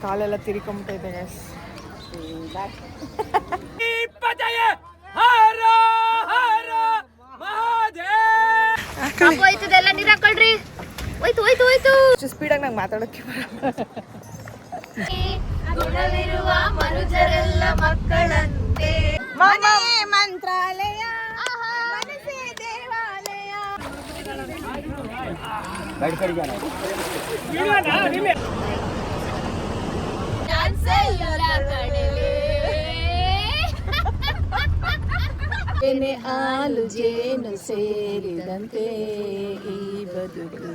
ಕಾಲೆಲ್ಲ ತಿರ್ಕೊಂಬಿಟ್ಟೈತೆ ಗೈಸ್. ಸ್ಪೀಡಾಗಿ ನಂಗೆ ಮಾತಾಡೋಕ್ಕೆ ಗುಣವಿರುವ ಮನುಜರೆಲ್ಲ ಮಕ್ಕಳಂತೆ ಮಂತ್ರಾಲಯ ಮನಸೇ ದೇವಾಲಯ. ಏನೇ ಹಾಲು ಜೇನು ಸೇರಿದಂತೆ ಈ ಬದುಕು.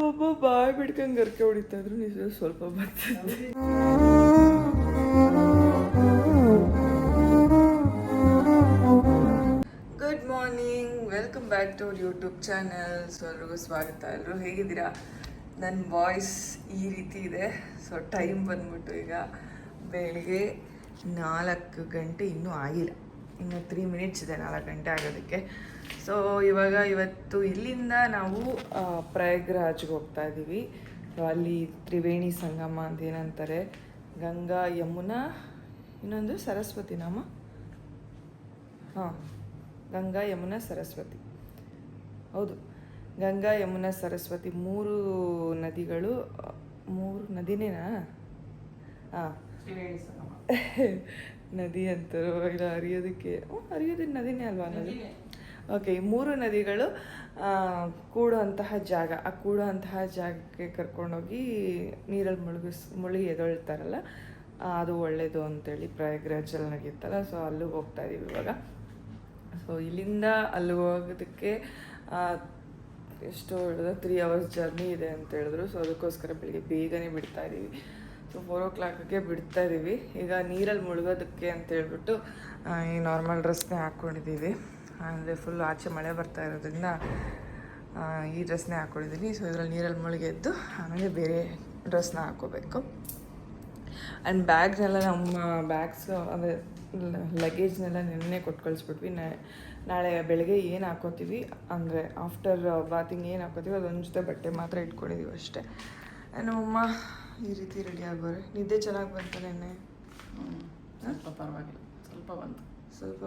ಒಬ್ಬ ಬಾಯ್ ಬಿಡ್ಕೊಂಡ್ ಗರ್ಕೆ ಹೊಡಿತಾ ಇದ್ರು ನಿಜ ಸ್ವಲ್ಪ ಬರ್ತದೆ. Good morning, welcome back to our YouTube channel. So ಎಲ್ರಿಗೂ ಸ್ವಾಗತ. ಎಲ್ಲರೂ ಹೇಗಿದ್ದೀರಾ? ನನ್ನ ವಾಯ್ಸ್ ಈ ರೀತಿ ಇದೆ. ಸೊ ಟೈಮ್ ಬಂದ್ಬಿಟ್ಟು ಈಗ ಬೆಳಗ್ಗೆ 4 ಗಂಟೆ ಇನ್ನೂ ಆಗಿಲ್ಲ, ಇನ್ನು 3 ಮಿನಿಟ್ಸ್ ಇದೆ 4 ಗಂಟೆ ಆಗೋದಕ್ಕೆ. ಸೊ ಇವತ್ತು ಇಲ್ಲಿಂದ ನಾವು ಪ್ರಯಾಗ್ರಾಜ್ಗೆ ಹೋಗ್ತಾ ಇದ್ದೀವಿ. ಅಲ್ಲಿ ತ್ರಿವೇಣಿ ಸಂಗಮ ಅಂತ ಏನಂತಾರೆ, ಗಂಗಾ ಯಮುನಾ ಇನ್ನೊಂದು ಸರಸ್ವತಿ ನಾಮ, ಹಾಂ ಗಂಗಾ ಯಮುನಾ ಸರಸ್ವತಿ, ಹೌದು ಗಂಗಾ ಯಮುನಾ ಸರಸ್ವತಿ 3 ನದಿಗಳು, 3 ನದಿನೇನಾ? ಹಾಂ ತ್ರಿವೇಣಿ ಸಂಗಮ ನದಿ ಅಂತಾರೋ ಇಲ್ಲ ಹರಿಯೋದಕ್ಕೆ, ಹರಿಯೋದು ನದಿನೇ ಅಲ್ವಾ ನದಿ? ಓಕೆ, 3 ನದಿಗಳು ಕೂಡುವಂತಹ ಜಾಗ, ಆ ಕೂಡುವಂತಹ ಜಾಗಕ್ಕೆ ಕರ್ಕೊಂಡೋಗಿ ನೀರಲ್ಲಿ ಮುಳುಗಿ ಎದೊಳ್ತಾರಲ್ಲ, ಅದು ಒಳ್ಳೆಯದು ಅಂತೇಳಿ ಪ್ರಯಾಗ್ರಾಜಲ್ಲಿ ನಡೆಯುತ್ತಲ್ಲ. ಸೊ ಅಲ್ಲಿಗೆ ಹೋಗ್ತಾ ಇದ್ದೀವಿ ಇವಾಗ. ಸೊ ಇಲ್ಲಿಂದ ಅಲ್ಲಿಗೆ ಹೋಗೋದಕ್ಕೆ ಎಷ್ಟು ಹೇಳಿದ್ರು 3 ಅವರ್ಸ್ ಜರ್ನಿ ಇದೆ ಅಂತ ಹೇಳಿದ್ರು. ಸೊ ಅದಕ್ಕೋಸ್ಕರ ಬೆಳಿಗ್ಗೆ ಬೇಗನೆ ಬಿಡ್ತಾ ಇದ್ದೀವಿ. ಸೊ 4 o'clockಗೆ ಬಿಡ್ತಾ ಇದ್ದೀವಿ. ಈಗ ನೀರಲ್ಲಿ ಮುಳುಗೋದಕ್ಕೆ ಅಂತ ಹೇಳ್ಬಿಟ್ಟು ಈ ನಾರ್ಮಲ್ ಡ್ರೆಸ್ನೇ ಹಾಕ್ಕೊಂಡಿದ್ದೀವಿ. ಅಂದರೆ ಫುಲ್ ಆಚೆ ಮಳೆ ಬರ್ತಾ ಇರೋದ್ರಿಂದ ಈ ಡ್ರೆಸ್ನೇ ಹಾಕ್ಕೊಂಡಿದ್ದೀನಿ. ಸೊ ಇದರಲ್ಲಿ ನೀರಲ್ಲಿ ಮುಳುಗೆದ್ದು ಆಮೇಲೆ ಬೇರೆ ಡ್ರೆಸ್ನ ಹಾಕ್ಕೋಬೇಕು. ಆ್ಯಂಡ್ ಬ್ಯಾಗ್ನೆಲ್ಲ ನಮ್ಮ ಬ್ಯಾಗ್ಸ್ ಅಂದರೆ ಲಗೇಜ್ನೆಲ್ಲ ನೆನ್ನೆ ಕೊಟ್ಟು ಕಳಿಸ್ಬಿಟ್ವಿ. ನಾಳೆ ಬೆಳಗ್ಗೆ ಏನು ಹಾಕ್ಕೋತೀವಿ ಅಂದರೆ ಆಫ್ಟರ್ ಬಾತಿಂಗ್ ಏನು ಹಾಕ್ಕೋತೀವಿ ಅದೊಂದು ಜೊತೆ ಬಟ್ಟೆ ಮಾತ್ರ ಇಟ್ಕೊಂಡಿದ್ದೀವಿ ಅಷ್ಟೇ. ನಮ್ಮಮ್ಮ ಈ ರೀತಿ ರೆಡಿ ಆಗೋರೆ. ನಿದ್ದೆ ಚೆನ್ನಾಗಿ ಬಂತು ನೆನ್ನೆ? ಸ್ವಲ್ಪ ಪರವಾಗಿಲ್ಲ, ಸ್ವಲ್ಪ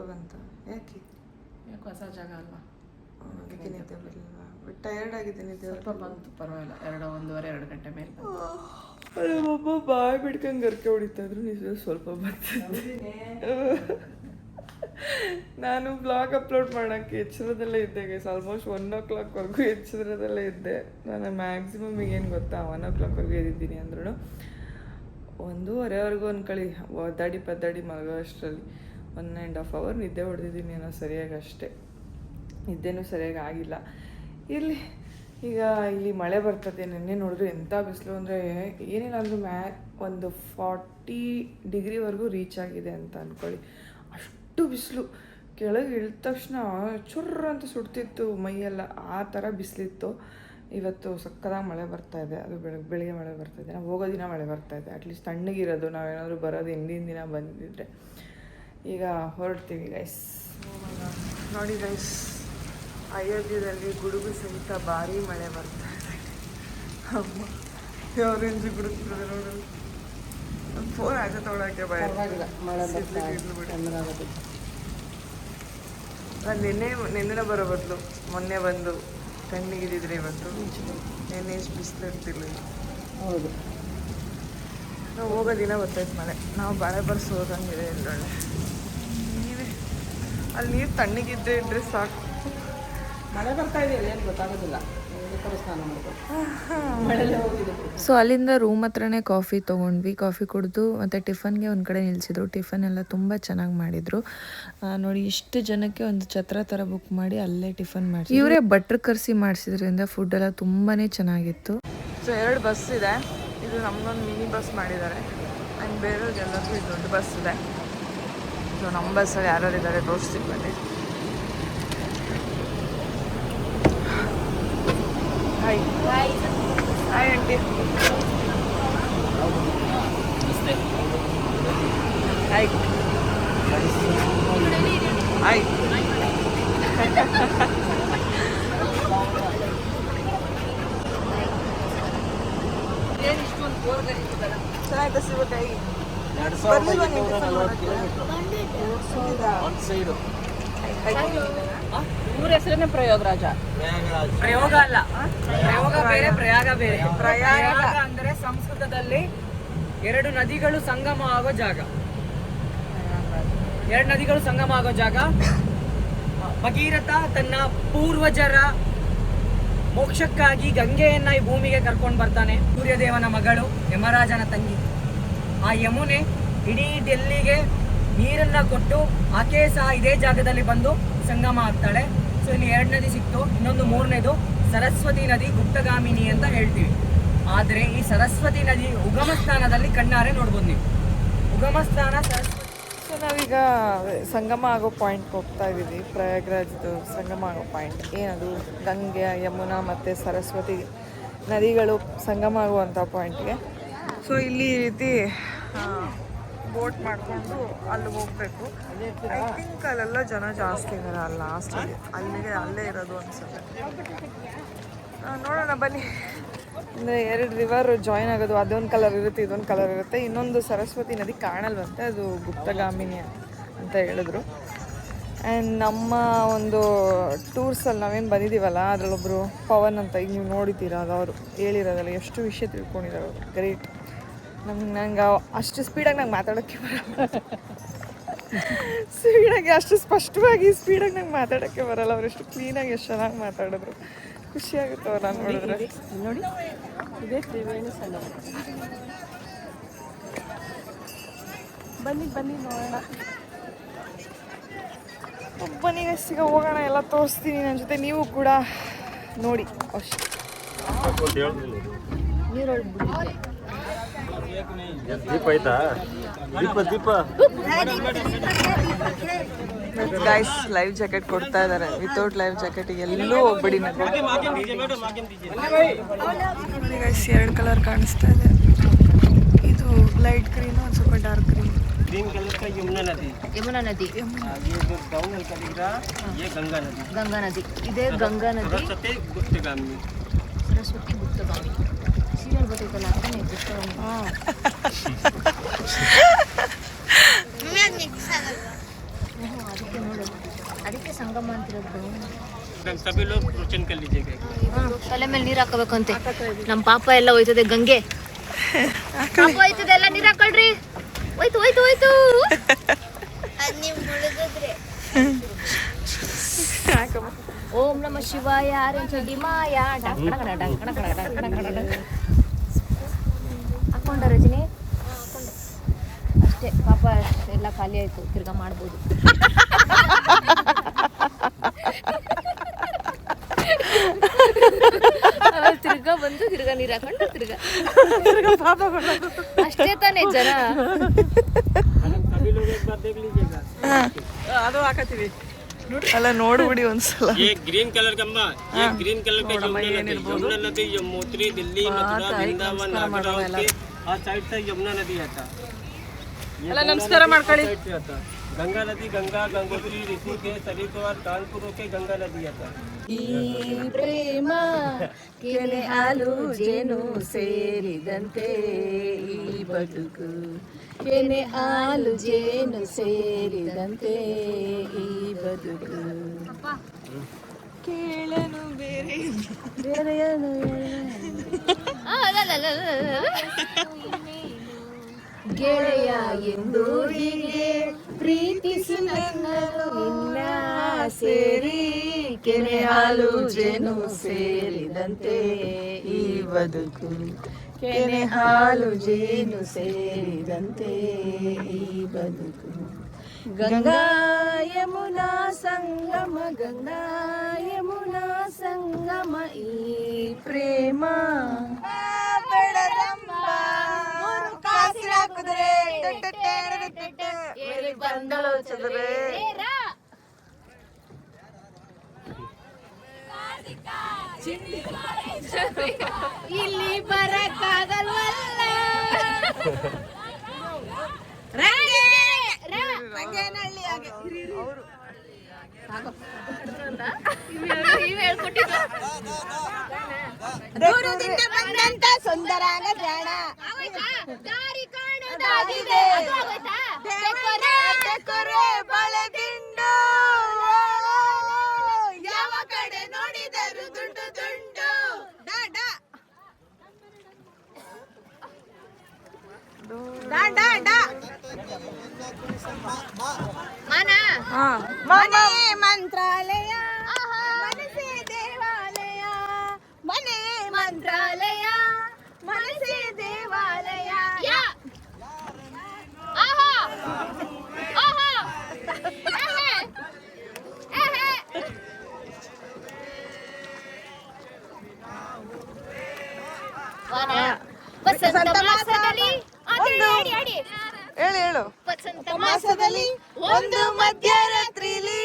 ಬಂತು. ಯಾಕೆ ಹೊಸ ಜಾಗ ಅಲ್ವಾ, ಅದಕ್ಕೆ ನಿದ್ದೆ ಬರಲಿಲ್ಲ. ಬಟ್ ಟಯರ್ಡ್ ಆಗಿದೆ, ನಿದ್ದೆ ಸ್ವಲ್ಪ ಬಂತು, ಪರವಾಗಿಲ್ಲ. 1.5-2 ಗಂಟೆ ಮೇಲೆ ಒಬ್ಬ ಬಾಯ್ ಬಿಡ್ಕೊಂಡು ಗರ್ಕೆ ಹೊಡಿತಾ ಇದ್ರು ನಿಜ ಸ್ವಲ್ಪ ಬರ್ತಿದ್ದೆ. ನಾನು ಬ್ಲಾಗ್ ಅಪ್ಲೋಡ್ ಮಾಡೋಕ್ಕೆ ಎಚ್ಚರದಲ್ಲೇ ಇದ್ದೆ ಗೈಸ್. ಆಲ್ಮೋಸ್ಟ್ 1 o'clockವರೆಗೂ ಎಚ್ಚರದಲ್ಲೇ ಇದ್ದೆ. ನಾನು ಮ್ಯಾಕ್ಸಿಮಮ್ ಈಗೇನು ಗೊತ್ತಾ 1 o'clockವರೆಗೂ ಎದ್ದಿದ್ದೀನಿ ಅಂದ್ರೂ 1:30ವರೆಗೂ ಅಂದ್ಕೊಳ್ಳಿ, ಪದ್ದಾಡಿ ಮಲಗೋ ಅಷ್ಟರಲ್ಲಿ 1.5 hour ನಿದ್ದೆ ಹೊಡೆದಿದ್ದೀನಿ ಏನೋ ಸರಿಯಾಗಿ ಅಷ್ಟೇ. ನಿದ್ದೆನೂ ಸರಿಯಾಗಿ ಆಗಿಲ್ಲ. ಇಲ್ಲಿ ಈಗ ಇಲ್ಲಿ ಮಳೆ ಬರ್ತದೆ. ನೆನ್ನೆ ನೋಡಿದ್ರೆ ಎಂಥ ಬಿಸಿಲು ಅಂದರೆ ಏನಿಲ್ಲ ಅಂದರೂ ಒಂದು 40 ಡಿಗ್ರಿವರೆಗೂ ರೀಚ್ ಆಗಿದೆ ಅಂತ ಅಂದ್ಕೊಳ್ಳಿ. ಅಷ್ಟು ಬಿಸಿಲು. ಕೆಳಗೆ ಇಳಿದ ತಕ್ಷಣ ಚುರ್ರ ಅಂತ ಸುಡ್ತಿತ್ತು ಮೈಯೆಲ್ಲ, ಆ ಥರ ಬಿಸಿಲಿತ್ತು. ಇವತ್ತು ಸಕ್ಕದಾಗಿ ಮಳೆ ಬರ್ತಾಯಿದೆ. ಅದು ಬೆಳಿಗ್ಗೆ ಮಳೆ ಬರ್ತಾಯಿದೆ. ನಾವು ಹೋಗೋ ದಿನ ಮಳೆ ಬರ್ತಾಯಿದೆ. ಅಟ್ಲೀಸ್ಟ್ ತಣ್ಣಗಿರೋದು. ನಾವೇನಾದರೂ ಬರೋದು ಹಿಂದಿನ ದಿನ ಬಂದಿದ್ದರೆ. ಈಗ ಹೊರಡ್ತೀವಿ ಗೈಸ್. ನೋಡಿ ಗೈಸ್, ಅಯೋಧ್ಯೆಯಲ್ಲಿ ಗುಡುಗು ಸಹಿತ ಭಾರಿ ಮಳೆ ಬರ್ತಾ ಇದೆ. ಅಮ್ಮ ಯಾವ ರೇಂಜ್ ಗುಡುಗ್ತದೆ ನೋಡೋದು. ಫೋನ್ ಆಚೆ ತೊಗೊಳಕ್ಕೆ ಭಯ. ನಿನ್ನೆ ಬರೋ ಬದಲು ಮೊನ್ನೆ ಬಂದು ತಣ್ಣಗಿದ್ದಿದ್ರೆ ಇವತ್ತು ನಿನ್ನೆ ಎಷ್ಟು ಬಿಸಿಲು ಇರ್ತಿರ್ಲಿಲ್ಲ. ಹೌದು, ನಾವು ಹೋಗೋ ದಿನ ಗೊತ್ತಾಯ್ತು ಮಳೆ. ನಾವು ಬಾಳೆ ಬರ್ಸಿ ಹೋಗಂಗಿದೆ ಎಲ್ಲೊಳ್ಳೆ. ಅಲ್ಲಿ ನೀರು ತಣ್ಣಗಿದ್ದರೆ ಇದ್ದರೆ ಸಾಕು. ಮಳೆ ಬರ್ತಾ ಇದೆ, ಏನು ಗೊತ್ತಾಗೋದಿಲ್ಲ. ಸೊ ಅಲ್ಲಿಂದ ರೂಮ್ ಹತ್ರನೇ ಕಾಫಿ ತೊಗೊಂಡ್ವಿ. ಕಾಫಿ ಕುಡಿದು ಮತ್ತು ಟಿಫನ್ಗೆ ಒಂದು ಕಡೆ ನಿಲ್ಲಿಸಿದ್ರು. ಟಿಫನ್ ಎಲ್ಲ ತುಂಬ ಚೆನ್ನಾಗಿ ಮಾಡಿದರು. ನೋಡಿ, ಇಷ್ಟು ಜನಕ್ಕೆ ಒಂದು ಛತ್ರ ಥರ ಬುಕ್ ಮಾಡಿ ಅಲ್ಲೇ ಟಿಫನ್ ಮಾಡಿ ಇವರೇ ಬಟ್ರ್ ಕರ್ಸಿ ಮಾಡಿಸಿದ್ರಿಂದ ಫುಡ್ ಎಲ್ಲ ತುಂಬಾ ಚೆನ್ನಾಗಿತ್ತು. ಸೊ 2 ಬಸ್ ಇದೆ. ಇದು ನಮಗೊಂದು ಮಿನಿ ಬಸ್ ಮಾಡಿದ್ದಾರೆ. ಆ್ಯಂಡ್ ಬೇರೆಯವ್ರಿಗೆಲ್ಲರಿಗೂ ಇದು ದೊಡ್ಡ ಬಸ್ ಇದೆ. ಸೊ ನಮ್ಮ ಬಸ್ಸಲ್ಲಿ ಯಾರ್ಯಾರು ಇದ್ದಾರೆ ತೋರಿಸ್ತೀನಿ ಬನ್ನಿ. Hi hi aunty. Hi hi. ಏನು ಇಷ್ಟೊಂದು ಚೆನ್ನಾಯ್ತಾ ಶಿವಕಾಯಿ? ಊರ ಹೆಸರೇನೆ ಪ್ರಯೋಗರಾಜ. ಪ್ರಯೋಗ ಅಲ್ಲ, ಪ್ರಯೋಗ ಬೇರೆ, ಪ್ರಯಾಗ ಬೇರೆ. ಪ್ರಯಾಗ ಅಂದ್ರೆ ಸಂಸ್ಕೃತದಲ್ಲಿ 2 ನದಿಗಳು ಸಂಗಮ ಆಗೋ ಜಾಗ. 2 ನದಿಗಳು ಸಂಗಮ ಆಗೋ ಜಾಗ. ಭಗೀರಥ ತನ್ನ ಪೂರ್ವಜರ ಮೋಕ್ಷಕ್ಕಾಗಿ ಗಂಗೆಯನ್ನ ಈ ಭೂಮಿಗೆ ಕರ್ಕೊಂಡು ಬರ್ತಾನೆ. ಸೂರ್ಯದೇವನ ಮಗಳು, ಯಮರಾಜನ ತಂಗಿ. ಆ ಯಮುನೆ ಇಡೀ ಡೆಲ್ಲಿಗೆ ನೀರನ್ನ ಕೊಟ್ಟು ಆಕೆ ಸಹ ಇದೇ ಜಾಗದಲ್ಲಿ ಬಂದು ಸಂಗಮ ಆಗ್ತಾಳೆ. ಸೊ ಇಲ್ಲಿ 2 ನದಿ ಸಿಕ್ತು. ಇನ್ನೊಂದು 3ನೇದು ಸರಸ್ವತಿ ನದಿ, ಗುಪ್ತಗಾಮಿನಿ ಅಂತ ಹೇಳ್ತೀವಿ. ಆದರೆ ಈ ಸರಸ್ವತಿ ನದಿ ಉಗಮ ಸ್ಥಾನದಲ್ಲಿ ಕಣ್ಣಾರೆ ನೋಡ್ಬೋದು ನೀವು. ಉಗಮ ಸ್ಥಾನ ಸರಸ್ವತಿ. ಸೊ ನಾವೀಗ ಸಂಗಮ ಆಗೋ ಪಾಯಿಂಟ್ಗೆ ಹೋಗ್ತಾ ಇದ್ದೀವಿ. ಪ್ರಯಾಗ್ರಾಜ್ದು ಸಂಗಮ ಆಗೋ ಪಾಯಿಂಟ್ ಏನದು? ಗಂಗೆ, ಯಮುನಾ ಮತ್ತು ಸರಸ್ವತಿ ನದಿಗಳು ಸಂಗಮ ಆಗುವಂಥ ಪಾಯಿಂಟ್ಗೆ. ಸೊ ಇಲ್ಲಿ ಈ ರೀತಿ ಬೋಟ್ ಮಾಡಿಕೊಂಡು ಅಲ್ಲಿ ಹೋಗಬೇಕು. ಐ ಥಿಂಕ್ ಅಲ್ಲೆಲ್ಲ ಜನ ಜಾಸ್ತಿ ಇದ್ದಾರೆ. ಅಲ್ಲಿ ಲಾಸ್ಟಿಗೆ ಅಲ್ಲೇ ಇರೋದು ಅನ್ಸುತ್ತೆ. ನೋಡೋಣ ಬನ್ನಿ. ಅಂದರೆ 2 ರಿವರ್ ಜಾಯಿನ್ ಆಗೋದು, ಅದೊಂದು ಕಲರ್ ಇರುತ್ತೆ, ಇದೊಂದು ಕಲರ್ ಇರುತ್ತೆ. ಇನ್ನೊಂದು ಸರಸ್ವತಿ ನದಿ ಕಾಣಲ್ವಂತೆ, ಅದು ಗುಪ್ತಗಾಮಿನಿ ಅಂತ ಹೇಳಿದ್ರು. ಆ್ಯಂಡ್ ನಮ್ಮ ಒಂದು ಟೂರ್ಸಲ್ಲಿ ನಾವೇನು ಬಂದಿದ್ದೀವಲ್ಲ, ಅದರಲ್ಲೊಬ್ಬರು ಪವನ್ ಅಂತ, ಈಗ ನೀವು ನೋಡಿದ್ದೀರಾ, ಅದು ಅವರು ಹೇಳಿರೋದಲ್ಲ, ಎಷ್ಟು ವಿಷಯ ತಿಳ್ಕೊಂಡಿದ್ದಾರೆ ಅವರು. ಗ್ರೇಟ್. ನಂಗೆ ಅಷ್ಟು ಸ್ಪೀಡಾಗಿ ನಂಗೆ ಮಾತಾಡೋಕ್ಕೆ ಬರಲ್ಲ. ಅಷ್ಟು ಸ್ಪಷ್ಟವಾಗಿ ಸ್ಪೀಡಾಗಿ ನಂಗೆ ಮಾತಾಡೋಕ್ಕೆ ಬರಲ್ಲ. ಅವ್ರು ಎಷ್ಟು ಕ್ಲೀನಾಗಿ ಎಷ್ಟು ಚೆನ್ನಾಗಿ ಮಾತಾಡಿದ್ರು. ಖುಷಿಯಾಗುತ್ತೆ ಅವ್ರು ನಾನು ನೋಡಿದ್ರೆ. ನೋಡಿ, ಇದೇ ತ್ರಿವೇಣಿ ಸಂಗಮ. ಬನ್ನಿ ನೋಡೋಣ. ಒಬ್ಬನಿಗೆ ಸಿಗ ಹೋಗೋಣ, ಎಲ್ಲ ತೋರಿಸ್ತೀನಿ ನನ್ನ ಜೊತೆ. ನೀವು ಕೂಡ ನೋಡಿ ಅಷ್ಟೇ. ದೀಪ ಆಯ್ತಾ? ದೀಪ ಗೈಸ್ ಲೈವ್ ಜಾಕೆಟ್ ಕೊಡ್ತಾ ಇದ್ದಾರೆ. ವಿತೌಟ್ ಲೈವ್ ಜಾಕೆಟಿಗೆ ಎಲ್ಲೂ ಹೋಗ್ಬೇಡಿ. ನೋಡಿ ಗೈಸ್, 2 ಕಲರ್ ಕಾಣಿಸ್ತಾ ಇದೆ. ಇದು ಲೈಟ್ ಗ್ರೀನ್, ಒಂದು ಸ್ವಲ್ಪ ಡಾರ್ಕ್ ಗ್ರೀನ್. ग्रीन कलर का यमुना नदी ಯಮುನಾ ನದಿ, ये जो डाउन हल्का दिख रहा ये गंगा नदी ಇದೇ ಗಂಗಾ ನದಿ. सरस्वती गुप्तगामी ಸರಸ್ವತಿ ಗುಪ್ತಗಾಮಿ ಸೀರಿಯಲ್ ಗೊತ್ತೈತಲ್ಲ, ಅಂತಾನೆ ಗುಪ್ತಗಾಮಿ. ಅದಕ್ಕೆ ನೋಡು, ಅದಕ್ಕೆ ಸಂಗಮ ಅಂತಿರೋದು. सभी लोग क्वेश्चन कर लीजिएगा. ತಲೆ ಮೇಲೆ ನೀರು ಹಾಕಬೇಕಂತೆ. ನಮ್ಮ ಪಾಪ ಎಲ್ಲ ಹೋಯ್ತದೆ ಗಂಗೆ. ಪಾಪ ಹೋಯ್ತದೆ, ಎಲ್ಲ ನೀರು ಹಾಕೊಳ್ರಿ. ಹೋಯ್ತು ಓಂ ನಮ ಶಿವಾಯ ರೆಂಚಡಿ ಮಾಯ ಹಾಕೊಂಡ ರಜನಿ. ಅಷ್ಟೇ, ಪಾಪ ಎಲ್ಲ ಖಾಲಿ ಆಯ್ತು. ತಿರ್ಗಾ ಮಾಡ್ಬೋದು. ತಿರ್ಗಾ ಬಂದು ತಿರ್ಗಾ ನೀರು ಹಾಕೊಂಡು ತಿರ್ಗಾ ಅಷ್ಟೇ ತಾನೇ ಜನ. सभी लोग एक बार देख लीजिएगा. ಅದು ಹಾಕತ್ತೀವಿ ಅಲ್ಲ, ನೋಡ್ಬಿಡಿ ಒಂದ್ಸಲ. ये ग्रीन कलर का ये ग्रीन कलर का यमुना नदी यमुनोत्री दिल्ली मथुरा वृंदावन आगरा के हर साइड से यमुना नदी आता. ಎಲ್ಲ ನಮಸ್ಕಾರ ಮಾಡ್ಕೊಳ್ಳಿ. गंगा नदी गंगा गंगोत्री ऋषिकेश हरिद्वार कानपुर के गंगा नदी आता. ಈ ಪ್ರೇಮ ಕೆನೆ ಹಾಲು ಜೇನು ಸೇರಿದಂತೆ ಈ ಬದುಕು, ಕೆನೆ ಹಾಲು ಜೇನು ಸೇರಿದಂತೆ ಈ ಬದುಕು. ಕೇಳನು ಬೇರೆ ಗೆಳೆಯ ಎಂದು ಹೀಗೆ ಪ್ರೀತಿಸಿ ನನ್ನನ್ನು ಇನ್ನ ಸೇರಿ, ಕೆನೆ ಹಾಲು ಜೇನು ಸೇರಿದಂತೆ ಈ ಬದುಕು, ಕೆನೆ ಹಾಲು ಜೇನು ಸೇರಿದಂತೆ ಈ ಬದುಕು. ಗಂಗಾ ಯಮುನಾ ಸಂಗಮ, ಗಂಗಾ ಯಮುನಾ ಸಂಗಮ ಈ ಪ್ರೇಮ. ಬಂದಳು ಚದುರೆ. ಇಲ್ಲಿ ಬರಕ್ಕಾಗಲ್ವಲ್ಲ. ಹೇಳ್ಕೊಟ್ಟಿದ್ದು ದೂರದಿಂದ ಬಂದಂತ ಸುಂದರಾಂಗ ಜಾಣ ದಾರಿ ಕಾಣದಾಗಿದೆ ಡೆಕೋರೆ ಬಳೆದಿಂಡು ಯಾವ ಕಡೆ ನೋಡಿದರು ದುಡ್ಡು ದುಂಡು ಮನೆ ಮಂತ್ರಾಲಯ ಮನಸೇ ದೇವಾಲಯ ಮನೆ ಮಂತ್ರಾಲಯ ಮನಸೇ ದೇವಾಲಯ ವಸಂತ ಮಾಸದಲ್ಲಿ ಹೇಳು ವಸಂತ ಮಾಸದಲ್ಲಿ ಒಂದು ಮಧ್ಯರಾತ್ರಿಲಿ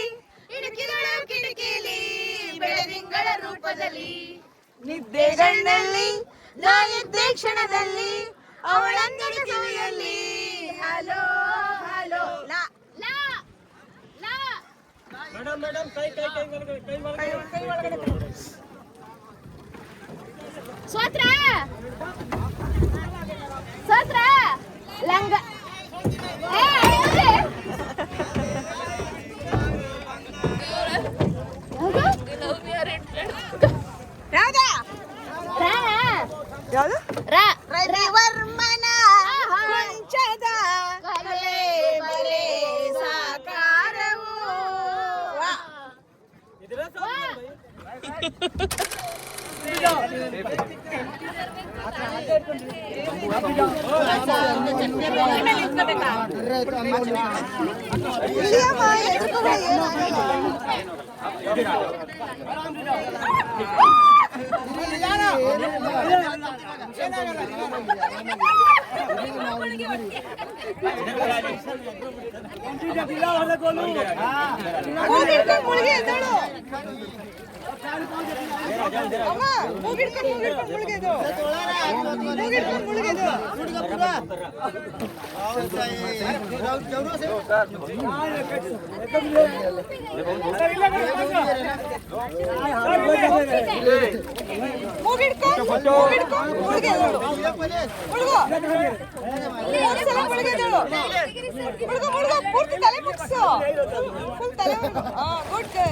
ಇಣುಕಿದಳು ಕಿಟಕಿಲಿ ಬೆಳದಿಂಗಳ ರೂಪದಲ್ಲಿ ನಿದ್ದೆಗಣ್ಣಲ್ಲಿ ನಾನಿದ್ದೆ ಕ್ಷಣದಲ್ಲಿ ಅವಳಂದರ ಕಿವಿಯಲ್ಲಿ ಹಲೋ ಹಲೋ ಲಾ ಮೇಡಮ್ ಮೇಡಮ್ ಕೈ ಕೈ ಕೈ ಒಳಗಡೆ ಸ್ವತ್ರ ಲಂಗ ರವಿವರ್ಮನ ಕೊಂಚದ ಕಲೆ ಬಲೆ ಸಾಕಾರವು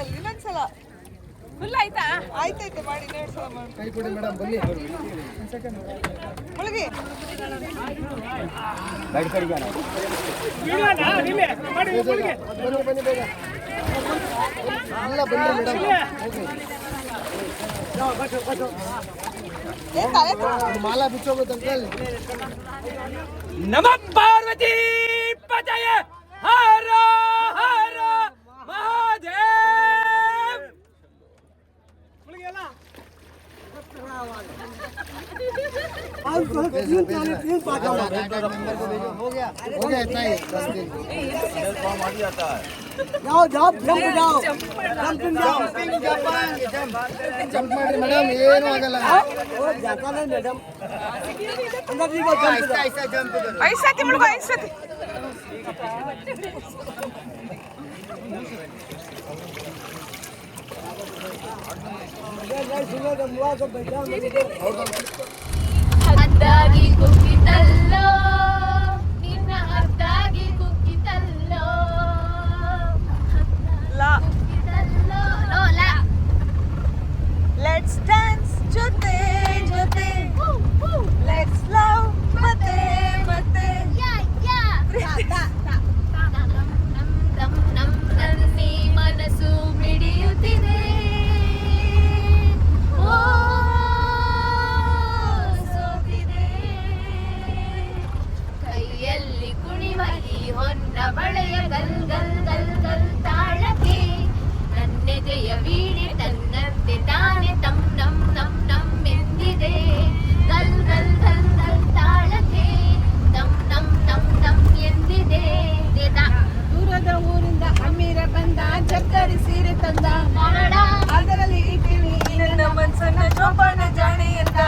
ಇನ್ನೊಂದ್ಸಲ ಫುಲ್ ಆಯ್ತಾ ಆಯ್ತಾಯ್ತು ಮಾಡಿ ಇನ್ನೊಂದು ಸಲ ಮಾಡಿ ಕೈ ಕೊಡಿ ಮೇಡಮ್ ಬನ್ನಿ ಮುಳುಗಿ ಲೈಟ್ ಕಡಿ ಜಾನ ಬನ್ನಿ ಬೇಗ ಎಲ್ಲ ಬನ್ನಿ ಮೇಡಮ್ ಮಾಲಾ ಬಿಚ್ಚೋಗುತ್ತೆ ಅಂಕಲ್ ನಮ ಪಾರ್ವತಿ ಪತಯ ಹರ ಹರ ಮಹಾದೇವ್ हो गया इतना ही 10 दिन जाओ जंप ಮಾಡಿ ಮೇಡಮ್ ಏನು ಆಗಲ್ಲ ಜಾತಾನೆ ಮೇಡಮ್ ಐಸಾತಿ ಮುಳುಗು ಐಸಾತಿ ಅದ್ದಾಗಿ ಕುಕ್ಕಿತಲ್ಲೋ ನಿನ್ನ ಅದ್ದಾಗಿ ಕುಕ್ಕಿತಲ್ಲೋ ಲೆಟ್ಸ್ ಡ್ಯಾನ್ಸ್ ಜೊತೆ ಜೊತೆ ಲೆಟ್ಸ್ ಲವ್ ಮತ್ತೆ ಮತ್ತೆ ನನ್ನಿ ಮನಸ್ಸು ಮಿಡಿಯುತ್ತಿದೆ ಸೋತಿದೆ ಕೈಯಲ್ಲಿ ಕುಣಿವ ಈ ಹೊನ್ನ ಬಳೆಯ ಗಲ್ ಗಲ್ ಗಲ್ ಗಲ್ ತಾಳಕ್ಕೆ ನನ್ನೆದೆಯ ವೀಣೆ ತನ್ನಂತೆ ತಾನೆ ತಂ ನಂ ನಂ ನಂ ಎಂದಿದೆ ಗಲ್ ಗಲ್ ಗಲ್ ಗಲ್ ತಾಳಕ್ಕೆ ತಂ ನಂ ನಂ ನಂ ಎಂದಿದೆ ದೂರದ ಊರಿಂದ ಅಮ್ಮೀರ ಬಂದ ಚಕ್ಕರಿ ಸೀರೆ ತಂದ ಅದರಲ್ಲಿ ಇಟ್ಟಿನಿ ನನ್ನ ಮನ್ಸನ್ನ ಜೋಪಾನ ಜಾಣೆ ಅಂತ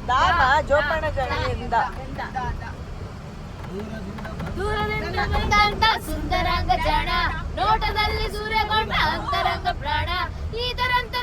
ದಾನ ಜೋಪಾನ ಜಾಣೆ ಎಂದ ದೂರದಿಂದ ಬಂದಂತ ಸುಂದರಾಂಗ ಜಾಣ ನೋಟದಲ್ಲಿ ಸೂರ್ಯಗೊಂಡ ಅಂತರಂಗ ಪ್ರಾಣ ಇದರಂತ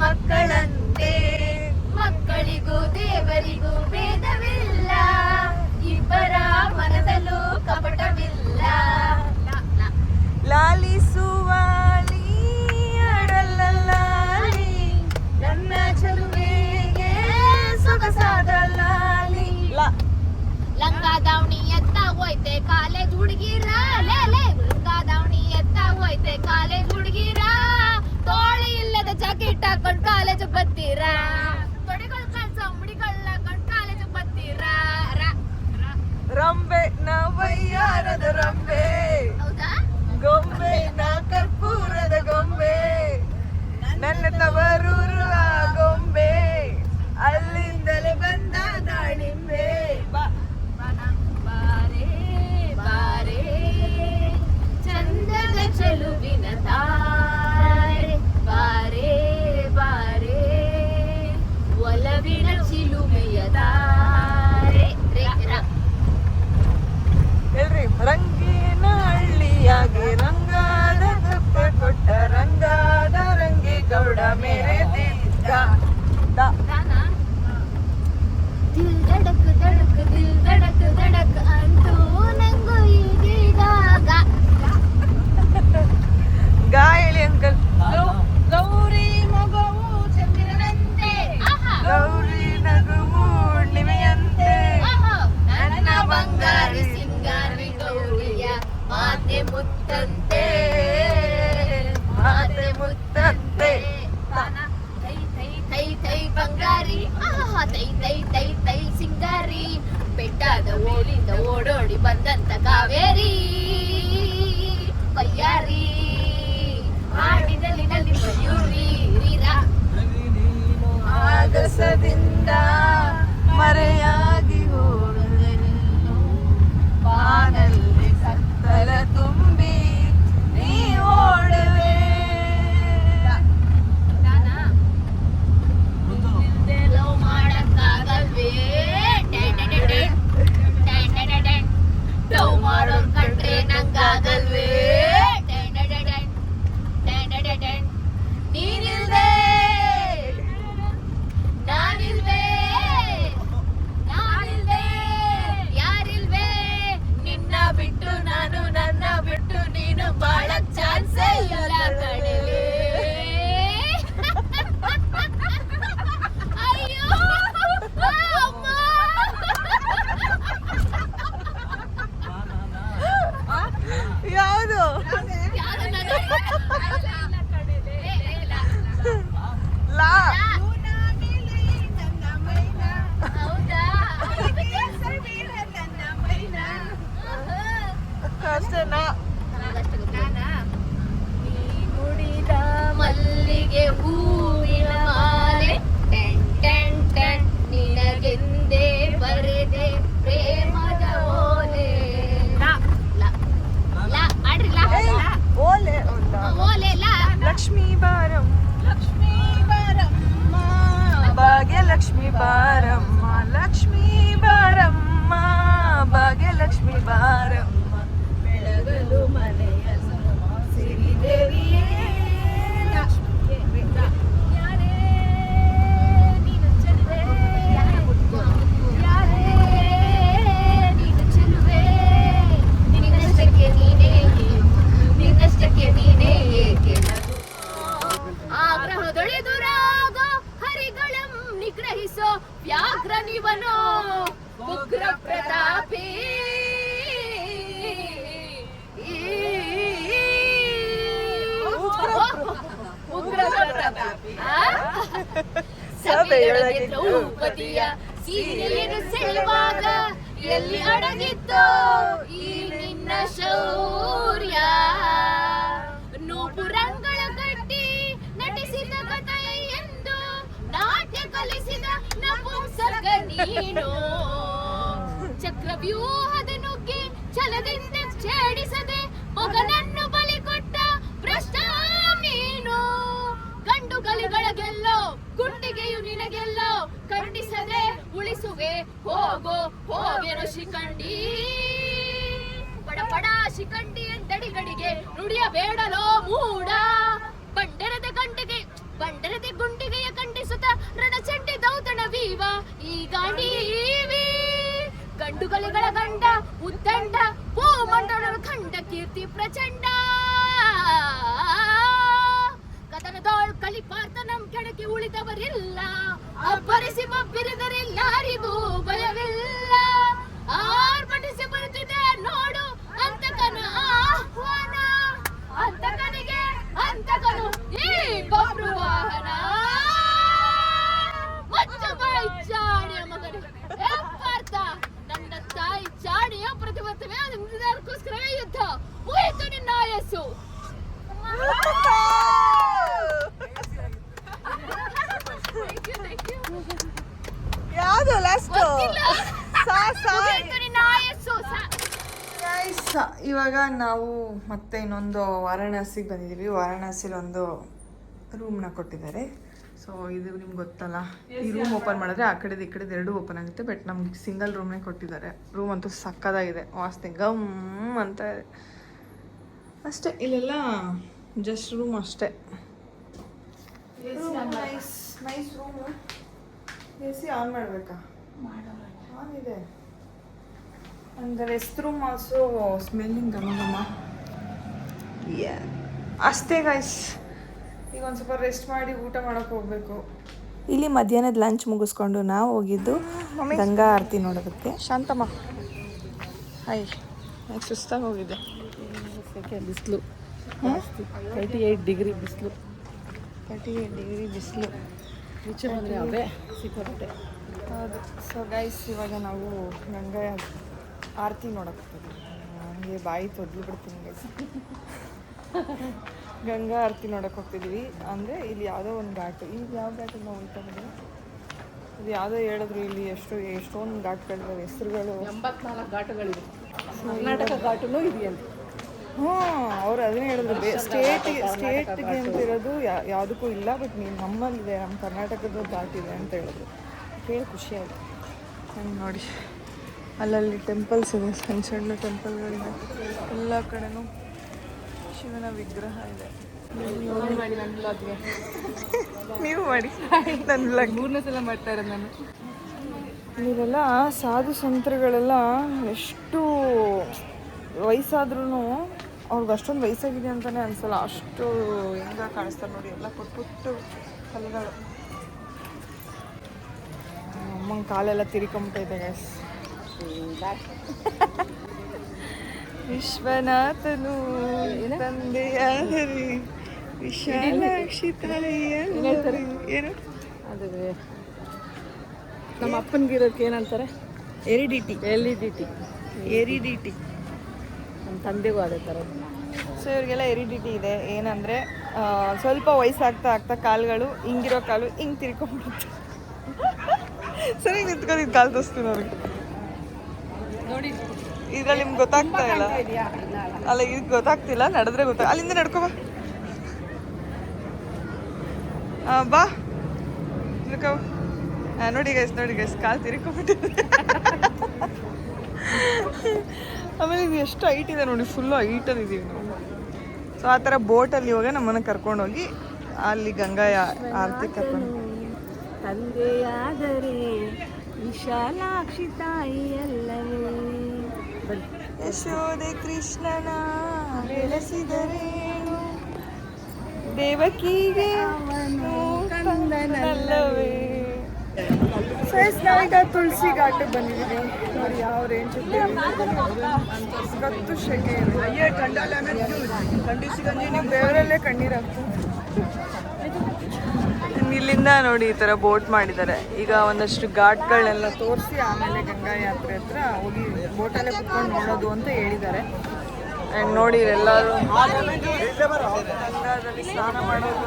ಮಕ್ಕಳಂತೆ. ಮಕ್ಕಳಿಗೂ ದೇವರಿಗೂ ಭೇದವಿಲ್ಲ, ಇಬ್ಬರ ಮನದಲ್ಲೂ ಕಪಟವಿಲ್ಲ. ಲಾಲಿಸುವಾಲಿ ಅಡಲಲಾಲಿ, ನನ್ನ ಚೆಲುವೆಗೆ ಸೊಗಸಾದ ಲಾಲಿ. ಲಂಗ ದಾವಣಿ ಎತ್ತ ಹೋಯ್ತೆ ಕಾಲೇಜ್ ಹುಡುಗಿರ, ಲೇ ಲಂಗ ದಾವಣಿ ಎತ್ತ ಹೋಯ್ತೆ ಕಾಲೇಜ್ ಹುಡುಗಿರ, ತೋಳಿ ಇಲ್ಲದ ಜಾಕೆಟ್ ಹಾಕೊಂಡ್ ಕಾಲೇಜ್ ಬರ್ತೀರಾ, ತೊಡೆಗಳು ಕಳ್ಸ ಮುಡಿಗಳನ್ನ ಹಾಕೊಂಡ್ ಕಾಲೇಜ್ ಬರ್ತೀರಾ. ರಂಬೆ ನಾ ವಯ್ಯಾರದ ರಂಬೆ, ಹೌದಾ? ಗೊಂಬೆ ನಾ ಕರ್ಪೂರದ ಗೊಂಬೆ, ನನ್ನ ತವರೂರು ಆ ಗೊಂಬೆ, ಅಲ್ಲಿಂದಲೇ ಬಂದ ದಾಳಿಂಬೆ. ಬಾರೆ ಬಾರೆ ಚಂದದ ಚೆಲುವಿನ ತಾರೆ, ಬಾರೆ ಬಾರೆ ಒಲವಿನ ಚಿಲುಮೆಯ ತಾರೆ. ಹೇಳ್ರಿ, ರಂಗಿನ ಹಳ್ಳಿಯಾಗಿ ರಂಗಾದ ತಪ್ಪೆ ಕೊಟ್ಟ ರಂಗಾದ ರಂಗಿ ಗೌಡ ಮೇರೆ ದಿಗ್ಗ. ದಿಲ್ ಧಡಕ್ ಧಡಕ್ ದಿಲ್ ಧಡಕ್ ಧಡಕ್ ಅಂತೂ ನಂಗೂ ಈಗೀಗ ಗಾ ಹೇಳಿ ಅಂಕಲ್. ಗೌರಿ ಮಗವು ಚಂದಿರನಂತೆ, ಗೌರಿ ನಗುವು ಹುಣ್ಣಿಮೆಯಂತೆ, ನನ್ನ ಬಂಗಾರಿ ಸಿಂಗಾರಿ ಗೌರಿಯ ಮಾತೆ ಮುತ್ತಂತೆ, ಮಾತೆ ಮುತ್ತಂತೆ. ತೈ ತೈ ತೈ ತೈ ಬಂಗಾರಿ, ತೈ ತೈ ತೈ ತೈ ಸಿಂಗಾರಿ, ಬೆಟ್ಟದ ಓಲಿಂದ ಓಡೋಡಿ ಬಂದಂತ ಕಾವೇರಿ ಬಯ್ಯಾರಿ, ಹಾಡಿನಲ್ಲಿ ನಲ್ಲಿ ಮಯೂರಿ ರೀರಾ. ಆಗಸದಿಂದ ಮರೆಯಾಗಿ ಹೋಗಲೆಲ್ಲೋ, ಬಾನಲ್ಲಿ ಸತ್ತಲ ತುಂಬಿ ನೀ ಓಡುವೆ. ಲವ್ ಮಾಡಕ್ಕಾಗಲ್ವೇ, ಲವ್ ಮಾಡೋರ್ ಕಂಡ್ರೆ ನಂಗಾಗಲ್ವೇ, ನೀನಿಲ್ವೇ ನಾನಿಲ್ವೇ, ನಾನಿಲ್ವೇ ಯಾರಿಲ್ವೇ, ನಿನ್ನ ಬಿಟ್ಟು ನಾನು ನನ್ನ ಬಿಟ್ಟು ನೀನು ಬಾಳಕ್ ಚಾನ್ಸೇ ಇಲ್ಲ ಕಣಿವೆ. ಅಯ್ಯೋ ಅಮ್ಮ, ಯಾವುದು? ಲಾ. ಹೌದಾ? ಅಷ್ಟೇನಾ? ನೀ ಮುಡಿದ ಮಲ್ಲಿಗೆ ಹೂವಿನ ಮಾಲೆ, ಟೆನ್ ಟೆನ್ ಟೆನ್ ನಿನಗೆಂದೇ ಬರೆದೆ ಪ್ರೇಮದ ಓಲೆ. ಆಡ್ರಿ ಓಲೆ ಉಂಟಾ? ಓಲೆ ಲಕ್ಷ್ಮೀ ಬಾರಂ, ಲಕ್ಷ್ಮೀ ಬಾರಮ್ಮ, ಭಾಗ್ಯಲಕ್ಷ್ಮಿ ಬಾರಮ್ಮ, ಲಕ್ಷ್ಮೀ ಬಾರಮ್ಮ, ಭಾಗ್ಯಲಕ್ಷ್ಮಿ ಬಾರಮ್ಮ, ಬೆಳಗಲು ಮನೆಯ ಸಿರಿದೇವಿಯೇ ಲಕ್ಷ್ಮೀ. ಯಾರೇ ನೀನು ಚೆಲುವೆ, ಯಾರೇ ನೀನು ಚೆಲುವೆ, ನಿನ್ನಷ್ಟಕ್ಕೆ ನೀನೇ, ನಿನ್ನಷ್ಟಕ್ಕೆ ನೀನೇ ಏಕೆ ಆಗ್ರಹದೊಳೆದುರಾಗ ಹರಿಗಳಂ ನಿಗ್ರಹಿಸೋ ವ್ಯಾಘ್ರ ನಿವನೋ ಉಗ್ರ ಪ್ರತಾಪಿ. ಉಗ್ರ ಪ್ರತಾಪಿ ಸಭೆಯೊಳಗೆ ದ್ರೌಪದಿಯ ಸೀರೆಯನ್ನು ಸೆಳೆವಾಗ ಎಲ್ಲಿ ಅಡಗಿತ್ತೋ ಈ ನಿನ್ನ ಶೌರ್ಯ, ನೂಪುರಂಗಳ ಗಟ್ಟಿ ನಟಿಸಿದ ಕಥೆ ಎಂದು ನಾಟ್ಯ ಕಲಿಸಿದ ನಪುಂಸಕ ನೀನು, ಚಕ್ರವ್ಯೂಹದ ನುಗ್ಗಿ ಛಲದಿಂದ ಛೇಡಿಸದೆ ಮಗನನ್ನು ಬಲಿ ಕೊಟ್ಟ ಭ್ರಷ್ಟ ನೀನು, ಗಂಡು ಗಲಿಗಳಿಗೆಲ್ಲೋ ಗುಂಡಿಗೆಯು ನಿನಗೆಲ್ಲೋ ಖಂಡಿಸದೆ ಉಳಿಸುವೆ ಹೋಗೋ ಹೋಗೆನು ಶಿಖಂಡಿ. ಪಡ ಶಿಖಂಡಿ ಎಂದಡಿಗಡಿಗೆ ನುಡಿಯಬೇಡಲೋ ಮೂಡ, ಬಂಡರದ ಗುಂಡಿಗೆಯ ಈಗ ನೀವೇ ಗಂಡುಗಳಿಗಳ ಗಂಡ ಉದ್ದಂಡ ಭೂಮಂಡಲದ ಖಂಡ ಕೀರ್ತಿ ಪ್ರಚಂಡ ಕದನದೋಳ್ ಕಲಿಪಾರ್ಥ ನಮ್ ಕೆಳಗೆ ಉಳಿದವರಿಲ್ಲ ಅಬ್ಬರಿಸಿ ಬಬ್ಬಿರಿದರೆಲ್ಲಾರಿಗೂ ಭಯವಿಲ್ಲ ಆರ್ಭಟಿಸಿ ಬರುತ್ತಿದೆ ನೋಡು ಅಂತಕನ ಆಹ್ವಾನ ಅಂತಕನಿಗೆ ಅಂತಕನು ಈ ಬಬ್ರು ವಾಹನ ಮಚ್ಚ ಬಾಯಿ ಚಾಣಿಯ ಮಗನೇ ಪಾರ್ಥ ನನ್ನ ತಾಯಿ ಚಾಣಿಯ ಪ್ರತಿಬದ್ಧವೇ ಅದಕ್ಕೋಸ್ಕರವೇ ಯುದ್ಧ ಮುಗಿತು ನಿನ್ನ ಆಯಸ್ಸು ಯಾವುದು ಲಾಸ್ಟ್ ಇವಾಗ ನಾವು ಮತ್ತೆ ಇನ್ನೊಂದು ವಾರಣಾಸಿಗೆ ಬಂದಿದ್ದೀವಿ. ವಾರಣಾಸಿಲಿ ಒಂದು ರೂಮ್ನ ಕೊಟ್ಟಿದ್ದಾರೆ. ಸೊ ಇದು ನಿಮ್ಗೆ ಗೊತ್ತಲ್ಲ, ಈ ರೂಮ್ ಓಪನ್ ಮಾಡಿದ್ರೆ ಆ ಕಡೆದು ಈ ಕಡೆದು ಎರಡು ಓಪನ್ ಆಗುತ್ತೆ. ಬಟ್ ನಮ್ಗೆ ಸಿಂಗಲ್ ರೂಮ್ನೇ ಕೊಟ್ಟಿದ್ದಾರೆ. ರೂಮ್ ಅಂತೂ ಸಕ್ಕದಾಗಿದೆ, ವಾಸನೆ ಗಮ್ ಅಂತ ಇದೆ ಅಷ್ಟೇ. ಇಲ್ಲೆಲ್ಲ ಜಸ್ಟ್ ರೂಮ್ ಅಷ್ಟೇ. Nice room. A C on ಮಾಡಬೇಕಾ? ಆನ್ ಇದೆ. And rest room also smelling ಗಮಗಮ. ಅಷ್ಟೇ ಗೈಸ್, ಈಗ ಒಂದು ಸ್ವಲ್ಪ ರೆಸ್ಟ್ ಮಾಡಿ ಊಟ ಮಾಡೋಕೆ ಹೋಗ್ಬೇಕು. ಇಲ್ಲಿ ಮಧ್ಯಾಹ್ನದ ಲಂಚ್ ಮುಗಿಸ್ಕೊಂಡು ನಾವು ಹೋಗಿದ್ದು ಗಂಗಾ ಆರತಿ ನೋಡೋದಕ್ಕೆ. ಶಾಂತಮ್ಮ ಹಾಯ್. ಸುಸ್ತಾಗಿ ಹೋಗಿದ್ದೆ. ಬಿಸಿಲು 38 ಡಿಗ್ರಿ ಬಿಸಿಲು. 38 ಡಿಗ್ರಿ ಬಿಸಿಲು. ಈಚೆ ಬಂದರೆ ಅವೇ ಸಿಕ್ಕಾಪಟ್ಟೆ. ಹೌದು. ಸೊ ಗೈಸ್, ಇವಾಗ ನಾವು ಗಂಗಾ ಆರತಿ ನೋಡೋಕೆ ಹೋಗ್ತೀವಿ. ನನಗೆ ಬಾಯಿ ತೊದ್ಲು ಬಿಡ್ತೀನಿ ಗೈಸ್. ಗಂಗಾ ಆರತಿ ನೋಡೋಕೆ ಹೋಗ್ತಿದ್ವಿ. ಅಂದರೆ ಇಲ್ಲಿ ಯಾವುದೋ ಒಂದು ಘಾಟು. ಈಗ ಯಾವ ಘಾಟಿಗೆ ನಾವು ಹೋಗ್ತಾ ಇದ್ದೀವಿ? ಇದು ಯಾವುದೋ ಹೇಳಿದ್ರು ಇಲ್ಲಿ ಎಷ್ಟೊಂದು ಘಾಟ್ಗಳಿವೆ, ಹೆಸರುಗಳು. 84 ಘಾಟುಗಳಿವೆ. ಕರ್ನಾಟಕ ಘಾಟುನೂ ಇದೆಯಂತೆ. ಹ್ಞೂ, ಅವ್ರು ಅದನ್ನೇ ಹೇಳಿದ್ರು. ಸ್ಟೇಟ್ಗೆ ಅಂತಿರೋದು ಯಾವುದಕ್ಕೂ ಇಲ್ಲ, ಬಟ್ ನೀವು ನಮ್ಮಲ್ಲಿದೆ, ನಮ್ಮ ಕರ್ನಾಟಕದ ಘಾಟ್ ಇದೆ ಅಂತ ಹೇಳಿದ್ರು. ಕೇಳಿ ಖುಷಿ ಆಯಿತು. ಹಂಗೆ ನೋಡಿ, ಅಲ್ಲಲ್ಲಿ ಟೆಂಪಲ್ಸ್ ಇದೆ, ಸಣ್ಣ ಸಣ್ಣ ಟೆಂಪಲ್ಗಳಿದೆ. ಎಲ್ಲ ಕಡೆನೂ ಶಿವನ ವಿಗ್ರಹ ಇದೆ. ಮಾಡಿ ನನ್ನ ಬ್ಲಾಗ್ಗೆ ನೀವು ಮಾಡಿ, ನನ್ನ ಬ್ಲಾಗ್ 3ನೇ ಸಲ ಮಾಡ್ತಾ ಇರೋದು ನಾನು. ಇಲ್ಲೆಲ್ಲ ಸಾಧು ಸಂತರುಗಳೆಲ್ಲ ಎಷ್ಟು ವಯಸ್ಸಾದ್ರೂ ಅವ್ರಿಗೆ ಅಷ್ಟೊಂದು ವಯಸ್ಸಾಗಿದೆ ಅಂತಲೇ ಅನಿಸಲ್ಲ. ಅಷ್ಟು ಹೆಂಗ ಕಾಣಿಸ್ತಾರೆ ನೋಡಿ, ಎಲ್ಲ ಪುಟ್ಟು ಕಲ್ಲುಗಳು. ಅಮ್ಮಂಗೆ ಕಾಲೆಲ್ಲ ತಿರ್ಕೊಂಬಿಟ್ಟೈತೆ ಗೈಸ್. ವಿಶ್ವನಾಥನು ತಂದೆಯಾದರೆ ವಿಶಾಲಾಕ್ಷಿ ತಾಯಿಯಾದರೆ ಏನು ಅದು ನಮ್ಮ ಅಪ್ಪನಿಗಿರೋದಕ್ಕೆ ಏನಂತಾರೆ? ಎರಿಡಿಟಿ. ನಮ್ಮ ತಂದೆಗೂ ಅದೇ ಥರ. ಸೊ ಇವ್ರಿಗೆಲ್ಲ ಎರಿಡಿಟಿ ಇದೆ. ಏನಂದರೆ ಸ್ವಲ್ಪ ವಯಸ್ಸಾಗ್ತಾ ಕಾಲುಗಳು ಹಿಂಗಿರೋ ಕಾಲು ಹಿಂಗೆ ತಿರ್ಕೊಂಡ್ಬಿಡುತ್ತೆ. ಸರಿ ನಿಂತ್ಕೊಂಡಿದ್ದು ಕಾಲು ತೋರಿಸ್ತೀನಿ ಅವ್ರಿಗೆ. ನೋಡಿ, ಇದ್ರಲ್ಲಿ ನಿಮ್ಗೆ ಗೊತ್ತಾಗ್ತಾ ಇಲ್ಲ ಅಲ್ಲ, ಇದು ಗೊತ್ತಾಗ್ತಿಲ್ಲ, ನಡೆದ್ರೆ ಅಲ್ಲಿಂದ ನಡ್ಕೊ ಬಾ ನಡ್ಕೊ. ನೋಡಿ ಗೈಸ್ ಕಾಲು ತಿರ್ಕೊಂಡ್ಬಿಟ್ಟಿದೆ. ಆಮೇಲೆ ಇದು ಎಷ್ಟು ಹೈಟ್ ಇದೆ ನೋಡಿ, ಫುಲ್ಲು ಹೈಟಲ್ಲಿ ಇದ್ದೀವಿ ನಾವು. ಸೊ ಆ ಥರ ಬೋಟಲ್ಲಿ ಇವಾಗ ನಮ್ಮನ್ನು ಕರ್ಕೊಂಡೋಗಿ ಅಲ್ಲಿ ಗಂಗಾ ಆರತಿ ಕರ್ಕೊಂಡು. ತಂದೆಯಾದರೆ ವಿಶಾಲಾಕ್ಷಿ ತಾಯಿಯಲ್ಲವೇ. ಯಶೋದೆ ಕೃಷ್ಣನ ಬೆಳೆಸಿದರೇನು, ದೇವಕಿಗೆ ಅವನು ಕಂದನಲ್ಲವೇ. ನಾವೀಗ ತುಳಸಿ ಘಾಟಿಗೆ ಬಂದಿದ್ದೀವಿ. ನೋಡಿ ಯಾವ ರೇಂಜ್ ಸಖತ್ತು ಶೆಕೆ ಇದೆ. ದೇವರಲ್ಲೇ ಕಣ್ಣೀರಾಗ್ತದೆ. ಇಲ್ಲಿಂದ ನೋಡಿ ಈ ಥರ ಬೋಟ್ ಮಾಡಿದ್ದಾರೆ. ಈಗ ಒಂದಷ್ಟು ಘಾಟ್ಗಳನ್ನೆಲ್ಲ ತೋರಿಸಿ ಆಮೇಲೆ ಗಂಗಾ ಯಾತ್ರೆ ಹತ್ರ ಹೋಗಿ ಬೋಟಲ್ಲೇ ಕುತ್ಕೊಂಡು ನೋಡೋದು ಅಂತ ಹೇಳಿದ್ದಾರೆ. ಆ್ಯಂಡ್ ನೋಡಿ ಎಲ್ಲರೂ ಗಂಗಾದಲ್ಲಿ ಸ್ನಾನ ಮಾಡೋದು,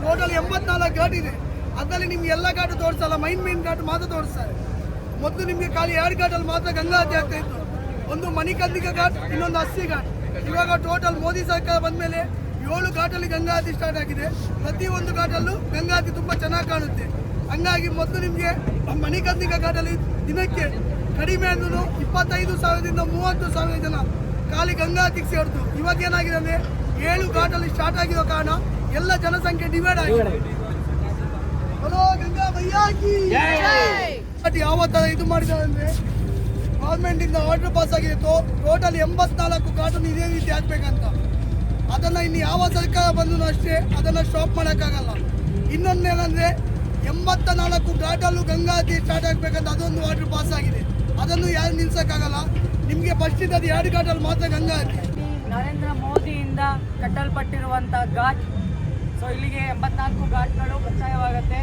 ಟೋಟಲ್ 84 ಘಾಟ್ ಇದೆ. ಅದರಲ್ಲಿ ನಿಮ್ಗೆ ಎಲ್ಲ ಘಾಟು ತೋರಿಸಲ್ಲ, ಮೈನ್ ಘಾಟ್ ಮಾತ್ರ ತೋರಿಸ್ತಾರೆ. ಮೊದಲು ನಿಮಗೆ ಖಾಲಿ 2 ಘಾಟಲ್ಲಿ ಮಾತ್ರ ಗಂಗಾ ಆರತಿ ಆಗ್ತಾ ಇತ್ತು. ಒಂದು ಮಣಿಕಂದಿಕ ಘಾಟ್, ಇನ್ನೊಂದು ಅಸ್ಸಿ ಘಾಟ್. ಇವಾಗ ಟೋಟಲ್ ಮೋದಿ ಸರ್ಕಾರ ಬಂದಮೇಲೆ 7 ಘಾಟಲ್ಲಿ ಗಂಗಾ ಆರತಿ ಸ್ಟಾರ್ಟ್ ಆಗಿದೆ. ಪ್ರತಿಯೊಂದು ಘಾಟಲ್ಲೂ ಗಂಗಾ ಆರತಿ ತುಂಬ ಚೆನ್ನಾಗಿ ಕಾಣುತ್ತೆ. ಹಂಗಾಗಿ ಮೊದಲು ನಿಮಗೆ ಮಣಿಕಂದಿಕ ಘಾಟಲ್ಲಿ ದಿನಕ್ಕೆ ಕಡಿಮೆ ಅಂದ್ರೂ 25,000ದಿಂದ 30,000 ಜನ ಖಾಲಿ ಗಂಗಾ ಆರತಿಗೆ ಸೇರಿತು. ಇವಾಗ ಏನಾಗಿದೆ ಅಂದರೆ 7 ಘಾಟಲ್ಲಿ ಸ್ಟಾರ್ಟ್ ಆಗಿರೋ ಕಾರಣ ಎಲ್ಲ ಜನಸಂಖ್ಯೆ ಡಿವೈಡ್ ಆಗಿದೆ. ಹಲೋ ಗಂಗಾ ಭಯ್ಯಾ ಕಿ ಅದು ಯಾವತ್ತ ಇದು ಮಾಡಿದ್ದಾರೆ ಅಂದ್ರೆ ಗೌರ್ಮೆಂಟ್ ಇಂದ ಆರ್ಡರ್ ಪಾಸ್ ಆಗಿದೆ ಟೋಟಲ್ 84 ಕಾರ್ಟೂನ್ ಇದೇ ರೀತಿ ಹಾಕ್ಬೇಕಂತ. ಅದನ್ನ ಇನ್ನು ಯಾವ ಸರ್ಕಾರ ಬಂದ್ರು ಅಷ್ಟೇ ಅದನ್ನ ಸ್ಟಾಪ್ ಮಾಡೋಕ್ಕಾಗಲ್ಲ. ಇನ್ನೊಂದೇನಂದ್ರೆ 84 ಘಾಟಲ್ಲೂ ಗಂಗಾ ಆರತಿ ಸ್ಟಾರ್ಟ್ ಆಗ್ಬೇಕಂತ ಅದೊಂದು ಆರ್ಡರ್ ಪಾಸ್ ಆಗಿದೆ. ಅದನ್ನು ಯಾರು ನಿಲ್ಸಕ್ಕಾಗಲ್ಲ. ನಿಮಗೆ ಫಸ್ಟ್ ಇದ್ದದ್ದು 2 ಘಾಟಲ್ಲಿ ಮಾತ್ರ ಗಂಗಾ ಆರತಿ. ನರೇಂದ್ರ ಮೋದಿಯಿಂದ ಕಟ್ಟಲ್ಪಟ್ಟಿರುವಂಥ ಘಾಟ್. ಸೊ ಇಲ್ಲಿಗೆ 84 ಘಾಟ್ಗಳು ಮುಕ್ತಾಯವಾಗುತ್ತೆ.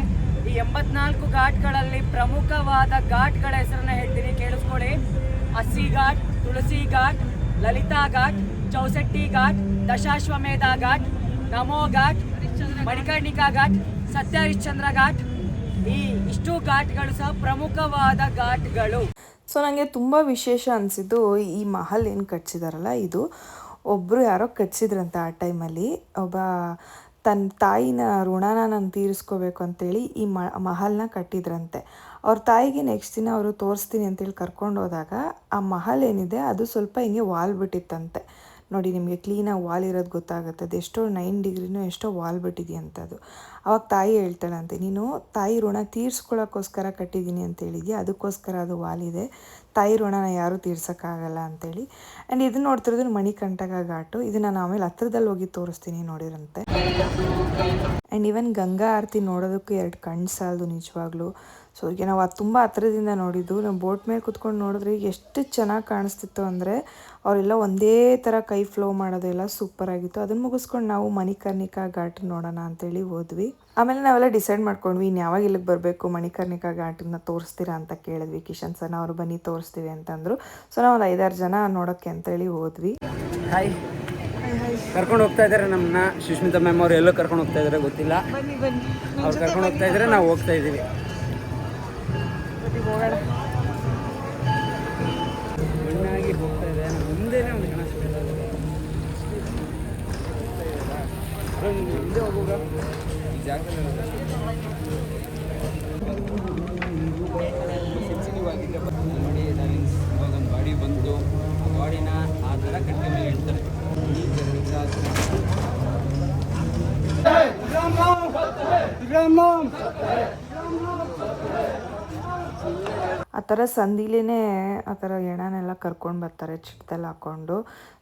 ಈ 84 ಘಾಟ್ಗಳಲ್ಲಿ ಪ್ರಮುಖವಾದ ಘಾಟ್ಗಳ ಹೆಸರನ್ನ ಹೇಳ್ತೀನಿ, ಕೇಳಿಸ್ಕೊಳ್ಳಿ. ಅಸ್ಸಿ ಘಾಟ್, ತುಳಸಿ ಘಾಟ್, ಲಲಿತಾ ಘಾಟ್, ಚೌಸಟ್ಟಿ ಘಾಟ್, ದಶಾಶ್ವಮೇಧ ಘಾಟ್, ನಮೋ ಘಾಟ್, ಮಣಿಕರ್ಣಿಕಾ ಘಾಟ್, ಸತ್ಯ ಹರಿಶ್ಚಂದ್ರ ಘಾಟ್. ಈ ಇಷ್ಟು ಘಾಟ್ಗಳು ಸಹ ಪ್ರಮುಖವಾದ ಘಾಟ್ಗಳು. ಸೊ ನನಗೆ ತುಂಬ ವಿಶೇಷ ಅನಿಸಿದ್ದು ಈ ಮಹಲ್ ಏನು ಕಟ್ಸಿದಾರಲ್ಲ, ಇದು ಒಬ್ಬರು ಯಾರೋ ಕಟ್ಸಿದ್ರಂತೆ ಆ ಟೈಮಲ್ಲಿ. ಒಬ್ಬ ತನ್ನ ತಾಯಿನ ಋಣನ ನಾನು ತೀರಿಸ್ಕೋಬೇಕು ಅಂತೇಳಿ ಈ ಮಹಲ್ನ ಕಟ್ಟಿದ್ರಂತೆ. ಅವ್ರ ತಾಯಿಗೆ ನೆಕ್ಸ್ಟ್ ದಿನ ಅವರು ತೋರಿಸ್ತೀನಿ ಅಂತೇಳಿ ಕರ್ಕೊಂಡು ಹೋದಾಗ ಆ ಮಹಲ್ ಏನಿದೆ ಅದು ಸ್ವಲ್ಪ ಹಿಂಗೆ ವಾಲ್ ಬಿಟ್ಟಿತ್ತಂತೆ. ನೋಡಿ, ನಿಮಗೆ ಕ್ಲೀನಾಗಿ ವಾಲ್ ಇರೋದು ಗೊತ್ತಾಗುತ್ತೆ. ಅದು ಎಷ್ಟೋ 9 ಡಿಗ್ರಿನೋ ಎಷ್ಟೋ ವಾಲ್ ಬಿಟ್ಟಿದೆಯಂಥದ್ದು. ಅವಾಗ ತಾಯಿ ಹೇಳ್ತಾಳಂತೆ, ನೀನು ತಾಯಿ ಋಣ ತೀರ್ಸ್ಕೊಳ್ಳೋಕ್ಕೋಸ್ಕರ ಕಟ್ಟಿದ್ದೀನಿ ಅಂತ ಹೇಳಿದ್ಯಾ, ಅದಕ್ಕೋಸ್ಕರ ಅದು ವಾಲ್ ಇದೆ. ತಾಯಿ ಋಣನ ಯಾರೂ ತೀರ್ಸೋಕ್ಕಾಗಲ್ಲ ಅಂತೇಳಿ. ಆ್ಯಂಡ್ ಇದನ್ನು ನೋಡ್ತಿರೋದು ಮಣಿಕಂಠಕ ಘಾಟು. ಇದು ನಾನು ಆಮೇಲೆ ಹತ್ರದಲ್ಲಿ ಹೋಗಿ ತೋರಿಸ್ತೀನಿ, ನೋಡಿರಂತೆ. ಆ್ಯಂಡ್ ಈವನ್ ಗಂಗಾ ಆರತಿ ನೋಡೋದಕ್ಕೂ 2 ಕಣ್ಣು ಸಾಲದು ನಿಜವಾಗ್ಲೂ. ಸೊ ಈಗ ನಾವು ಅದು ತುಂಬ ಹತ್ರದಿಂದ ನೋಡಿದ್ದು. ನಾವು ಬೋಟ್ ಮೇಲೆ ಕುತ್ಕೊಂಡು ನೋಡಿದ್ರೆ ಎಷ್ಟು ಚೆನ್ನಾಗಿ ಕಾಣಿಸ್ತಿತ್ತು ಅಂದರೆ, ಅವರೆಲ್ಲ ಒಂದೇ ಥರ ಕೈ ಫ್ಲೋ ಮಾಡೋದೆಲ್ಲ ಸೂಪರಾಗಿತ್ತು. ಅದನ್ನು ಮುಗಿಸ್ಕೊಂಡು ನಾವು ಮಣಿಕರ್ಣಿಕಾ ಘಾಟ್ ನೋಡೋಣ ಅಂತೇಳಿ ಹೋದ್ವಿ. ಆಮೇಲೆ ನಾವೆಲ್ಲ ಡಿಸೈಡ್ ಮಾಡ್ಕೊಂಡ್ವಿ ಇನ್ನು ಯಾವಾಗ ಇಲ್ಲಿಗೆ ಬರಬೇಕು, ಮಣಿಕರ್ಣಿಕಾ ಘಾಟನ್ನ ತೋರಿಸ್ತೀರಾ ಅಂತ ಕೇಳಿದ್ವಿ. ಕಿಶನ್ ಸರ್ ಅವರು ಬನ್ನಿ ತೋರಿಸ್ತೀವಿ ಅಂತಂದರು. ಸೊ ನಾವು ಒಂದು 5-6 ಜನ ನೋಡೋಕ್ಕೆ ಅಂತೇಳಿ ಹೋದ್ವಿ. ಹಾಯ್, ಕರ್ಕೊಂಡು ಹೋಗ್ತಾ ಇದ್ದಾರೆ ನಮ್ಮನ್ನ. ಸುಷ್ಮಿತಾ ಮ್ಯಾಮ್ ಅವ್ರು ಎಲ್ಲೋ ಕರ್ಕೊಂಡು ಹೋಗ್ತಾ ಇದ್ದಾರೆ ಗೊತ್ತಿಲ್ಲ. ಅವ್ರು ಕರ್ಕೊಂಡು ಹೋಗ್ತಾ ಇದ್ದಾರೆ, ನಾವು ಹೋಗ್ತಾ ಇದ್ದೀವಿ. ಚೆನ್ನಾಗಿ ಹೋಗ್ತಾ ಇದೆ. ಮುಂದೆನೇ ಒಂದು ಮುಂದೆ ಹೋಗುವ ಈ ಜಾಗದಲ್ಲಿ ಸೆನ್ಸಿಟಿವ್ ಆಗಿದೆ. ನೋಡಿ, ಇವಾಗ ಒಂದು ಬಾಡಿ ಬಂತು, ಆ ಬಾಡಿನ ಆ ಥರ ಕಟ್ಟಿ ಮೇಲೆ ಇಡ್ತಾರೆ. ಆ ಥರ ಸಂದಿಲೇನೆ ಆ ಥರ ಎಣನೆಲ್ಲ ಕರ್ಕೊಂಡು ಬರ್ತಾರೆ ಚಿಟ್ಟದಲ್ಲಿ ಹಾಕ್ಕೊಂಡು.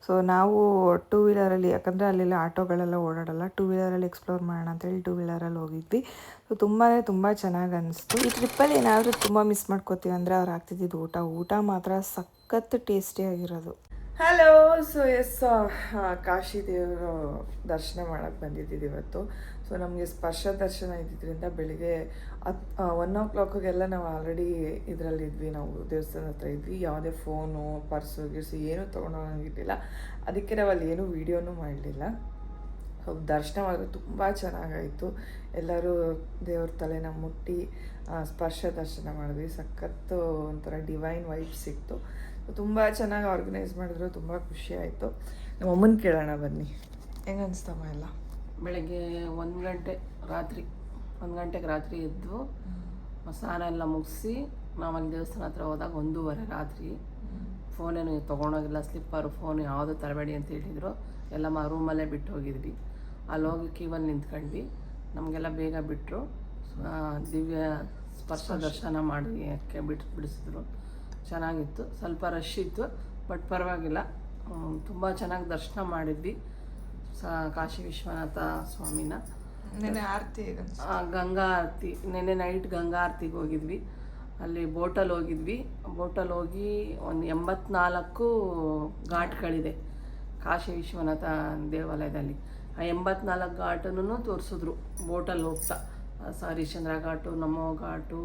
ಸೊ ನಾವು 2 ವೀಲರಲ್ಲಿ, ಯಾಕಂದರೆ ಅಲ್ಲೆಲ್ಲ ಆಟೋಗಳೆಲ್ಲ ಓಡಾಡಲ್ಲ, 2 ವೀಲರಲ್ಲಿ ಎಕ್ಸ್ಪ್ಲೋರ್ ಮಾಡೋಣ ಅಂತೇಳಿ 2 ವೀಲರಲ್ಲಿ ಹೋಗಿದ್ವಿ. ಸೊ ತುಂಬ ಚೆನ್ನಾಗಿ ಅನಿಸ್ತು. ಈ ಟ್ರಿಪ್ಪಲ್ಲಿ ಏನಾದರೂ ತುಂಬ ಮಿಸ್ ಮಾಡ್ಕೋತೀವಿ ಅಂದರೆ ಅವ್ರು ಹಾಕ್ತಿದ್ದಿದ್ದು ಊಟ ಮಾತ್ರ ಸಖತ್ ಟೇಸ್ಟಿಯಾಗಿರೋದು. ಹಲೋ. ಸೊ ಕಾಶಿ ದೇವರು ದರ್ಶನ ಮಾಡೋಕ್ಕೆ ಬಂದಿದ್ದೀವಿ ಇವತ್ತು. ಸೊ ನಮಗೆ ಸ್ಪರ್ಶ ದರ್ಶನ ಇದ್ದಿದ್ದರಿಂದ ಬೆಳಿಗ್ಗೆ 1 o'clockಗೆಲ್ಲ ನಾವು ಆಲ್ರೆಡಿ ಇದರಲ್ಲಿದ್ವಿ. ನಾವು ದೇವಸ್ಥಾನ ಹತ್ರ ಇದ್ವಿ. ಯಾವುದೇ ಫೋನು, ಪರ್ಸು ಏನೂ ತೊಗೊಂಡೋಗಿರಲಿಲ್ಲ. ಅದಕ್ಕೆ ನಾವು ಅಲ್ಲಿ ಏನೂ ವೀಡಿಯೋನೂ ಮಾಡಲಿಲ್ಲ. ಸೊ ದರ್ಶನ ಮಾಡಿದ್ರೆ ತುಂಬ ಚೆನ್ನಾಗಾಯಿತು. ಎಲ್ಲರೂ ದೇವ್ರ ತಲೆನ ಮುಟ್ಟಿ ಸ್ಪರ್ಶ ದರ್ಶನ ಮಾಡಿದ್ವಿ. ಸಖತ್ತು ಒಂಥರ ಡಿವೈನ್ ವೈಬ್ ಸಿಕ್ತು. ತುಂಬ ಚೆನ್ನಾಗಿ ಆರ್ಗನೈಸ್ ಮಾಡಿದ್ರು. ತುಂಬ ಖುಷಿ ಆಯಿತು. ನಮ್ಮ ಅಮ್ಮನ ಕೇಳೋಣ ಬನ್ನಿ, ಹೆಂಗೆ ಅನಿಸ್ತಮ್ಮ ಎಲ್ಲ? ಬೆಳಗ್ಗೆ 1 ಗಂಟೆ ರಾತ್ರಿ 1 ಗಂಟೆಗೆ ರಾತ್ರಿ ಎದ್ದು ಸ್ನಾನ ಎಲ್ಲ ಮುಗಿಸಿ ನಾವಾಗಿ ದೇವಸ್ಥಾನ ಹತ್ರ ಹೋದಾಗ 1:30 ರಾತ್ರಿ. ಫೋನೇನು ತೊಗೊಂಡೋಗಿಲ್ಲ, ಸ್ಲಿಪ್ಪರು ಫೋನ್ ಯಾವುದು ತರಬೇಡಿ ಅಂತ ಹೇಳಿದರು. ಎಲ್ಲ ರೂಮಲ್ಲೇ ಬಿಟ್ಟು ಹೋಗಿದ್ವಿ. ಅಲ್ಲಿ ಹೋಗಿ ಕ್ಯೂವಲ್ಲಿ ನಿಂತ್ಕೊಂಡ್ವಿ. ನಮಗೆಲ್ಲ ಬೇಗ ಬಿಟ್ಟರು. ದಿವ್ಯ ಸ್ಪರ್ಶ ದರ್ಶನ ಮಾಡೋಕ್ಕೆ ಬಿಡಿಸಿದ್ರು. ಚೆನ್ನಾಗಿತ್ತು. ಸ್ವಲ್ಪ ರಶ್ ಇತ್ತು, ಬಟ್ ಪರವಾಗಿಲ್ಲ. ತುಂಬ ಚೆನ್ನಾಗಿ ದರ್ಶನ ಮಾಡಿದ್ವಿ ಕಾಶಿ ವಿಶ್ವನಾಥ ಸ್ವಾಮಿನ. ನೆನೆ ಆರತಿ, ಗಂಗಾ ಆರತಿ, ನೆನ್ನೆ ನೈಟ್ ಗಂಗಾ ಆರತಿಗೆ ಹೋಗಿದ್ವಿ. ಅಲ್ಲಿ ಬೋಟಲ್ಲಿ ಹೋಗಿ ಒಂದು 84 ಘಾಟ್ಗಳಿದೆ ಕಾಶಿ ವಿಶ್ವನಾಥ ದೇವಾಲಯದಲ್ಲಿ. ಆ 84 ಘಾಟನ್ನು ತೋರಿಸಿದ್ರು ಬೋಟಲ್ಲಿ ಹೋಗ್ತಾ. ಹರಿಶ್ಚಂದ್ರ ಘಾಟು, ನಮೋ ಘಾಟು,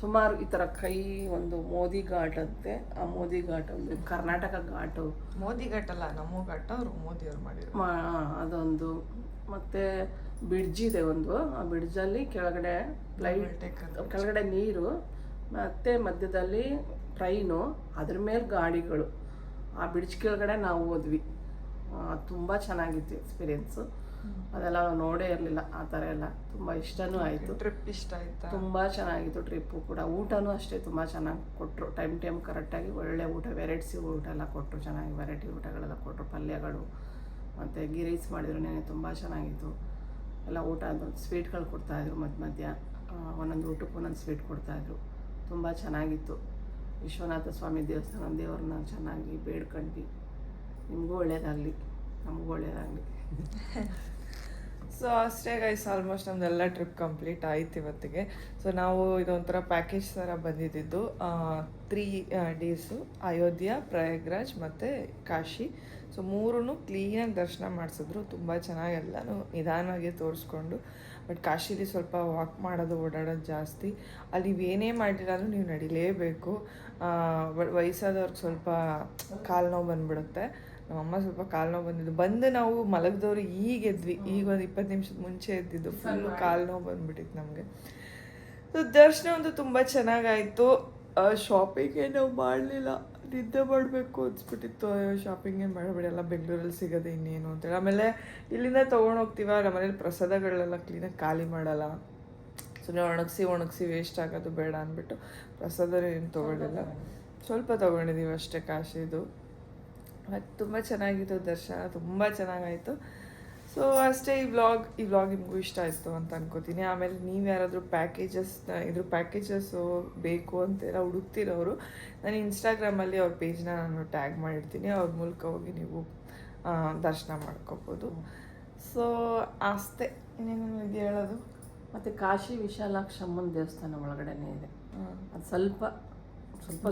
ಸುಮಾರು ಈ ಥರ ಒಂದು ಮೋದಿ ಘಾಟ್ ಅಂತೆ. ಆ ಮೋದಿ ಘಾಟ್ ಒಂದು ಕರ್ನಾಟಕ ಘಾಟು. ಮೋದಿ ಘಾಟ್ ಅಲ್ಲ, ನಮೋ ಘಾಟ್ ಅವರು ಮೋದಿಯವ್ರು ಮಾಡಿದ್ರು. ಅದೊಂದು. ಮತ್ತು ಬ್ರಿಡ್ಜ್ ಇದೆ ಒಂದು. ಆ ಬ್ರಿಡ್ಜಲ್ಲಿ ಕೆಳಗಡೆ ಕೆಳಗಡೆ ನೀರು, ಮತ್ತು ಮಧ್ಯದಲ್ಲಿ ಟ್ರೈನು, ಅದ್ರ ಮೇಲೆ ಗಾಡಿಗಳು. ಆ ಬ್ರಿಡ್ಜ್ ಕೆಳಗಡೆ ನಾವು ಹೋದ್ವಿ. ತುಂಬ ಚೆನ್ನಾಗಿತ್ತು ಎಕ್ಸ್ಪೀರಿಯೆನ್ಸು. ಅದೆಲ್ಲ ನಾವು ನೋಡೇ ಇರಲಿಲ್ಲ ಆ ಥರ ಎಲ್ಲ. ತುಂಬ ಇಷ್ಟನೂ ಆಯಿತು. ಟ್ರಿಪ್ ಇಷ್ಟ ಆಯಿತು. ತುಂಬ ಚೆನ್ನಾಗಿತ್ತು ಟ್ರಿಪ್ಪು ಕೂಡ. ಊಟನೂ ಅಷ್ಟೇ ತುಂಬ ಚೆನ್ನಾಗಿ ಕೊಟ್ಟರು. ಟೈಮ್ ಕರೆಕ್ಟಾಗಿ ಒಳ್ಳೆ ಊಟ, ವೆರೈಟೀಸ್ ಊಟ ಎಲ್ಲ ಕೊಟ್ಟರು. ಚೆನ್ನಾಗಿ ವೆರೈಟಿ ಊಟಗಳೆಲ್ಲ ಕೊಟ್ಟರು. ಪಲ್ಯಗಳು ಮತ್ತು ಗೀ ರೈಸ್ ಮಾಡಿದ್ರು ನೆನೆ, ತುಂಬ ಚೆನ್ನಾಗಿತ್ತು ಎಲ್ಲ ಊಟ. ಅದು ಸ್ವೀಟ್ಗಳು ಕೊಡ್ತಾಯಿದ್ರು ಮಧ್ಯ ಒಂದೊಂದು ಊಟಕ್ಕೆ ಒಂದೊಂದು ಸ್ವೀಟ್ ಕೊಡ್ತಾಯಿದ್ರು. ತುಂಬ ಚೆನ್ನಾಗಿತ್ತು. ವಿಶ್ವನಾಥ ಸ್ವಾಮಿ ದೇವಸ್ಥಾನ ದೇವ್ರನ್ನ ಚೆನ್ನಾಗಿ ಬೇಡ್ಕೊಂಡ್ವಿ. ನಿಮಗೂ ಒಳ್ಳೆಯದಾಗಲಿ, ನಮಗೂ ಒಳ್ಳೆಯದಾಗಲಿ. ಸೊ ಅಷ್ಟೇ ಗೈಸ್, ಆಲ್ಮೋಸ್ಟ್ ನಮ್ಮದೆಲ್ಲ ಟ್ರಿಪ್ ಕಂಪ್ಲೀಟ್ ಆಯ್ತು ಇವತ್ತಿಗೆ. ಸೊ ನಾವು ಇದೊಂಥರ ಪ್ಯಾಕೇಜ್ ಥರ ಬಂದಿದ್ದು 3 ಡೇಸು ಅಯೋಧ್ಯ, ಪ್ರಯಾಗ್ರಾಜ್ ಮತ್ತು ಕಾಶಿ. ಸೊ 3 ಕ್ಲೀನಾಗಿ ದರ್ಶನ ಮಾಡಿಸಿದ್ರು. ತುಂಬ ಚೆನ್ನಾಗಿ ಎಲ್ಲನೂ ನಿಧಾನವಾಗಿ ತೋರಿಸ್ಕೊಂಡು. ಬಟ್ ಕಾಶಿಲಿ ಸ್ವಲ್ಪ ವಾಕ್ ಮಾಡೋದು, ಓಡಾಡೋದು ಜಾಸ್ತಿ. ಅಲ್ಲಿ ಏನೇ ಮಾಡಿರೋದು ನೀವು ನಡಿಲೇಬೇಕು. ಬಟ್ ವಯಸ್ಸಾದವ್ರಿಗೆ ಸ್ವಲ್ಪ ಕಾಲು ನೋವು ಬಂದುಬಿಡುತ್ತೆ. ನಮ್ಮಮ್ಮ ಸ್ವಲ್ಪ ಕಾಲು ನೋವು ಬಂದು ನಾವು ಮಲಗಿದವ್ರು ಈಗ ಎದ್ವಿ. ಈಗ ಒಂದು 20 ನಿಮಿಷದ ಮುಂಚೆ ಎದ್ದಿದ್ದು. ಫುಲ್ಲು ಕಾಲು ನೋವು ಬಂದುಬಿಟ್ಟಿತ್ತು ನಮಗೆ. ಸೊ ದರ್ಶನ ಅಂತೂ ತುಂಬ ಚೆನ್ನಾಗಾಯಿತು. ಶಾಪಿಂಗೇ ನಾವು ಮಾಡಲಿಲ್ಲ, ನಿದ್ದೆ ಮಾಡಬೇಕು ಅನ್ಸ್ಬಿಟ್ಟಿತ್ತು. ಶಾಪಿಂಗೇ ಮಾಡಬೇಡಲ್ಲ, ಬೆಂಗಳೂರಲ್ಲಿ ಸಿಗೋದು ಇನ್ನೇನು ಅಂತೇಳಿ. ಆಮೇಲೆ ಇಲ್ಲಿಂದ ತೊಗೊಂಡೋಗ್ತೀವ, ನಮ್ಮನೇಲಿ ಪ್ರಸಾದಗಳೆಲ್ಲ ಕ್ಲೀನಾಗಿ ಖಾಲಿ ಮಾಡಲ್ಲ. ಸುಮ್ಮನೆ ಒಣಗಿಸಿ ವೇಸ್ಟ್ ಆಗೋದು ಬೇಡ ಅಂದ್ಬಿಟ್ಟು ಪ್ರಸಾದ ಏನು ತೊಗೊಳ್ಳಿಲ್ಲ, ಸ್ವಲ್ಪ ತೊಗೊಂಡಿದ್ದೀವಿ ಅಷ್ಟೇ ಕಾಶಿದು. ಮತ್ತು ತುಂಬ ಚೆನ್ನಾಗಿತ್ತು ದರ್ಶನ, ತುಂಬ ಚೆನ್ನಾಗಾಯಿತು. ಸೊ ಅಷ್ಟೇ. ಈ ವ್ಲಾಗ್ ನಿಮಗೂ ಇಷ್ಟ ಆಯಿತು ಅಂತ ಅನ್ಕೋತೀನಿ. ಆಮೇಲೆ ನೀವು ಯಾರಾದರೂ ಪ್ಯಾಕೇಜಸ್ಸು ಬೇಕು ಅಂತೆಲ್ಲ ಹುಡುಕ್ತಿರೋರು, ನಾನು ಇನ್ಸ್ಟಾಗ್ರಾಮಲ್ಲಿ ಅವ್ರ ಪೇಜ್ನ ನಾನು ಟ್ಯಾಗ್ ಮಾಡಿರ್ತೀನಿ. ಅವ್ರ ಮೂಲಕ ಹೋಗಿ ನೀವು ದರ್ಶನ ಮಾಡ್ಕೋಬೋದು. ಸೊ ಅಷ್ಟೇ, ಇನ್ನೇನು ಇದು ಹೇಳೋದು. ಮತ್ತು ಕಾಶಿ ವಿಶಾಲಾಕ್ಷಮ್ಮನ ದೇವಸ್ಥಾನ ಒಳಗಡೆನೇ ಇದೆ. ಅದು ಸ್ವಲ್ಪ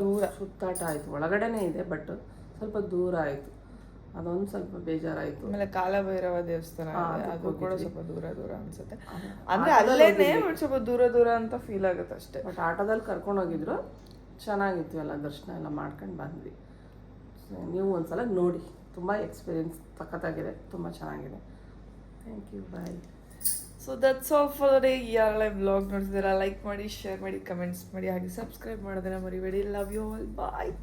ದೂರ ಸುತ್ತಾಟ ಆಯಿತು. ಒಳಗಡೆನೇ ಇದೆ, ಬಟ್ ಸ್ವಲ್ಪ ದೂರ ಆಯಿತು. ಅದೊಂದು ಸ್ವಲ್ಪ ಬೇಜಾರಾಯಿತು. ಆಮೇಲೆ ಕಾಲಭೈರವ ದೇವಸ್ಥಾನ ಅದು ಕೂಡ ಸ್ವಲ್ಪ ದೂರ ಅನ್ಸುತ್ತೆ. ಅಂದರೆ ಅಲ್ಲೇನೆ ಸ್ವಲ್ಪ ದೂರ ಅಂತ ಫೀಲ್ ಆಗುತ್ತೆ ಅಷ್ಟೇ. ಬಟ್ ಆಟೋದಲ್ಲಿ ಕರ್ಕೊಂಡೋಗಿದ್ರು, ಚೆನ್ನಾಗಿತ್ತು. ಎಲ್ಲ ದರ್ಶನ ಎಲ್ಲ ಮಾಡ್ಕೊಂಡು ಬಂದ್ವಿ. ನೀವು ಒಂದ್ಸಲ ನೋಡಿ, ತುಂಬ ಎಕ್ಸ್ಪೀರಿಯನ್ಸ್ ಸಖತ್ತಾಗಿದೆ, ತುಂಬ ಚೆನ್ನಾಗಿದೆ. Thank you, bye. So that's all for the day. ಯಾರೆಲ್ಲ ವ್ಲಾಗ್ ನೋಡ್ತಿದ್ದೀರಾ ಲೈಕ್ ಮಾಡಿ, ಶೇರ್ ಮಾಡಿ, ಕಮೆಂಟ್ಸ್ ಮಾಡಿ, ಹಾಗೆ ಸಬ್ಸ್ಕ್ರೈಬ್ ಮಾಡೋದನ್ನ ಮರಿಬೇಡಿ. Love you all, bye.